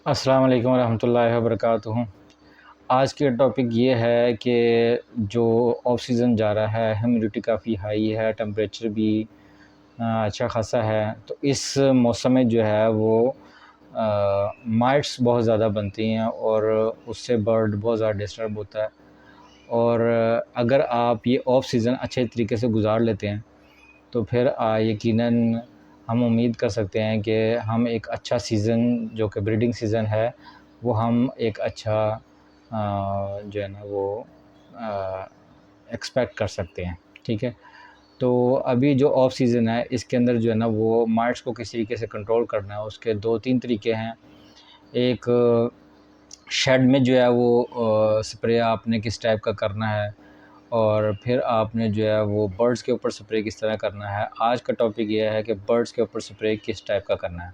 अस्सलाम वालेकुम रहमतुल्लाहि व बरकातुहू। आज के टॉपिक ये है कि जो ऑफ सीज़न जा रहा है, ह्यूमिडिटी काफ़ी हाई है, टेम्परेचर भी अच्छा ख़ासा है। तो इस मौसम में जो है वो माइट्स बहुत ज़्यादा बनती हैं और उससे बर्ड बहुत ज़्यादा डिस्टर्ब होता है। और अगर आप ये ऑफ सीज़न अच्छे तरीके से गुज़ार लेते हैं तो फिर यकीनन हम उम्मीद कर सकते हैं कि हम एक अच्छा सीज़न जो कि ब्रीडिंग सीज़न है वो हम एक अच्छा जो है ना वो एक्सपेक्ट कर सकते हैं। ठीक है, तो अभी जो ऑफ सीज़न है इसके अंदर जो है ना वो माइट्स को किस तरीके से कंट्रोल करना है उसके 2-3 तरीके हैं। एक शेड में जो है वो स्प्रे आपने किस टाइप का करना है और फिर आपने जो है वो बर्ड्स के ऊपर स्प्रे किस तरह करना है। आज का टॉपिक ये है कि बर्ड्स के ऊपर स्प्रे किस टाइप का करना है।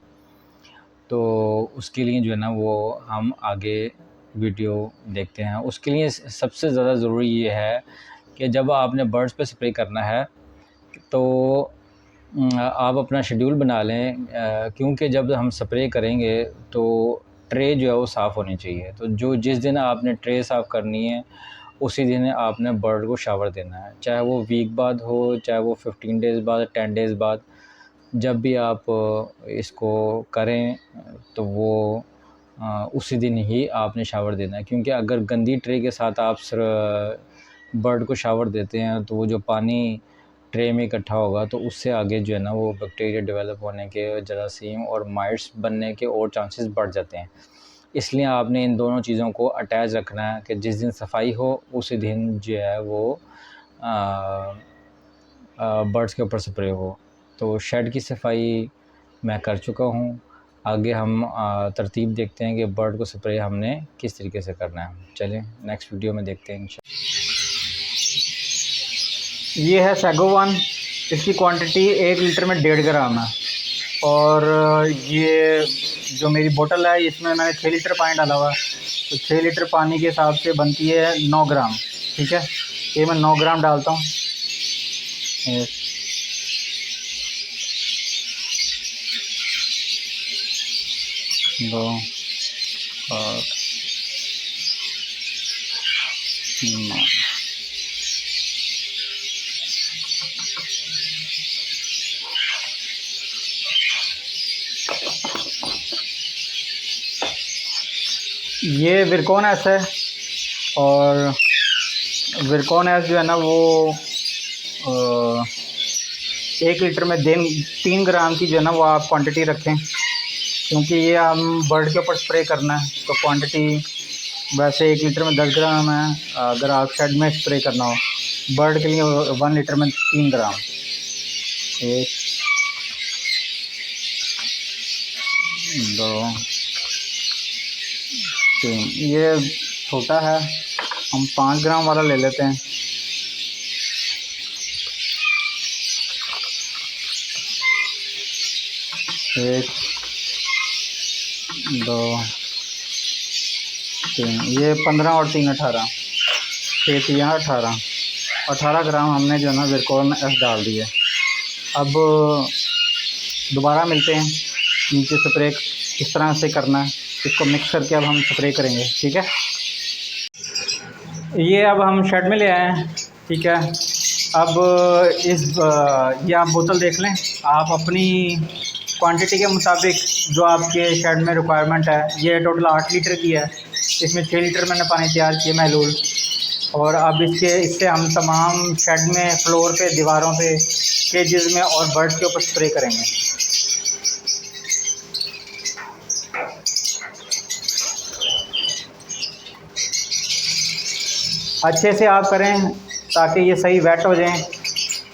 तो उसके लिए जो है ना वो हम आगे वीडियो देखते हैं। उसके लिए सबसे ज़्यादा ज़रूरी ये है कि जब आपने बर्ड्स पे स्प्रे करना है तो आप अपना शेड्यूल बना लें, क्योंकि जब हम स्प्रे करेंगे तो ट्रे जो है वो साफ़ होनी चाहिए। तो जिस दिन आपने ट्रे साफ़ करनी है उसी दिन आपने बर्ड को शावर देना है, चाहे वो वीक बाद हो, चाहे वो 15 डेज़ बाद, 10 डेज़ बाद। जब भी आप इसको करें तो वो उसी दिन ही आपने शावर देना है, क्योंकि अगर गंदी ट्रे के साथ आप बर्ड को शावर देते हैं तो वो जो पानी ट्रे में इकट्ठा होगा तो उससे आगे जो है ना वो बैक्टीरिया डेवलप होने के, जरासीम और माइट्स बनने के और चांसेस बढ़ जाते हैं। इसलिए आपने इन दोनों चीज़ों को अटैच रखना है कि जिस दिन सफाई हो उसी दिन जो है वो बर्ड्स के ऊपर स्प्रे हो। तो शेड की सफाई मैं कर चुका हूँ। आगे हम तरतीब देखते हैं कि बर्ड को स्प्रे हमने किस तरीके से करना है। चलें नेक्स्ट वीडियो में देखते हैं इंशाल्लाह। ये है सैगोवन। इसकी क्वांटिटी 1 लीटर में 1.5 ग्राम है। और ये जो मेरी बोतल है इसमें मैंने 6 लीटर पानी डाला हुआ है, तो 6 लीटर पानी के हिसाब से बनती है 9 ग्राम। ठीक है, ये मैं 9 ग्राम डालता हूँ। 2 और 9। ये विरकोन एस है, और विरकोन एस जो है ना वो 1 लीटर में 3 ग्राम की जो है ना वो आप क्वांटिटी रखें, क्योंकि ये हम बर्ड के ऊपर स्प्रे करना है। तो क्वांटिटी वैसे 1 लीटर में 10 ग्राम है, अगर आप शेड में स्प्रे करना हो। बर्ड के लिए 1 लीटर में 3 ग्राम। 1 2 3। ये छोटा है, हम 5 ग्राम वाला ले लेते हैं। 1 2 3। ये 15 और 3 18। 6 यहाँ 18 ग्राम हमने जो है ना विरकोन एस डाल दिए। अब दोबारा मिलते हैं, नीचे स्प्रे किस तरह से करना है इसको मिक्स करके अब हम स्प्रे करेंगे। ठीक है, ये अब हम शेड में ले आए हैं। ठीक है, अब ये आप बोतल देख लें, आप अपनी क्वांटिटी के मुताबिक जो आपके शेड में रिक्वायरमेंट है। ये टोटल 8 लीटर की है, इसमें 6 लीटर मैंने पानी तैयार किया महलूल। और अब इससे हम तमाम शेड में, फ्लोर पे, दीवारों पे, केजेस में और बर्ड्स के ऊपर स्प्रे करेंगे। अच्छे से आप करें ताकि ये सही वेट हो जाएं।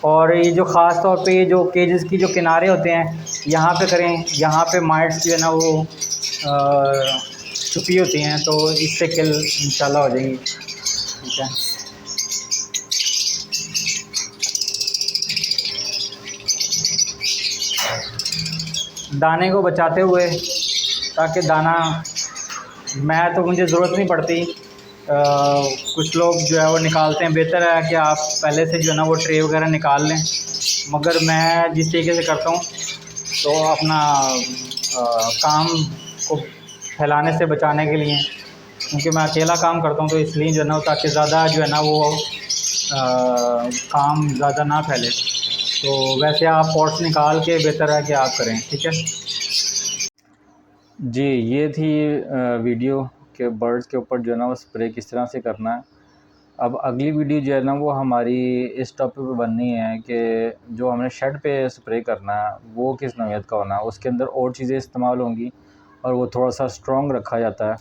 और ये जो ख़ास तौर पे ये जो केजेस की जो किनारे होते हैं यहाँ पे करें, यहाँ पे माइट्स जो है ना वो छुपी होती हैं, तो इससे किल इंशाल्लाह हो जाएगी। ठीक है, दाने को बचाते हुए, ताकि दाना मुझे ज़रूरत नहीं पड़ती। कुछ लोग जो है वो निकालते हैं, बेहतर है कि आप पहले से जो है ना वो ट्रे वगैरह निकाल लें। मगर मैं जिस तरीके से करता हूँ तो अपना काम को फैलाने से बचाने के लिए, क्योंकि मैं अकेला काम करता हूँ तो इसलिए जो है ना, ताकि ज़्यादा जो है ना वो काम ज़्यादा ना फैले। तो वैसे आप पॉट्स निकाल के बेहतर है कि आप करें, ठीक है। जी, ये थी वीडियो के बर्ड्स के ऊपर जो है ना वो स्प्रे किस तरह से करना है। अब अगली वीडियो जो है ना वो हमारी इस टॉपिक पे बननी है कि जो हमने शेड पे स्प्रे करना है वो किस नौइयत का होना है, उसके अंदर और चीज़ें इस्तेमाल होंगी और वो थोड़ा सा स्ट्रॉन्ग रखा जाता है,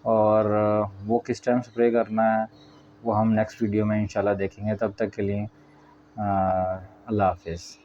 और वो किस टाइम स्प्रे करना है वो हम नेक्स्ट वीडियो में इंशाल्लाह देखेंगे। तब तक के लिए अल्लाह हाफ़िज़।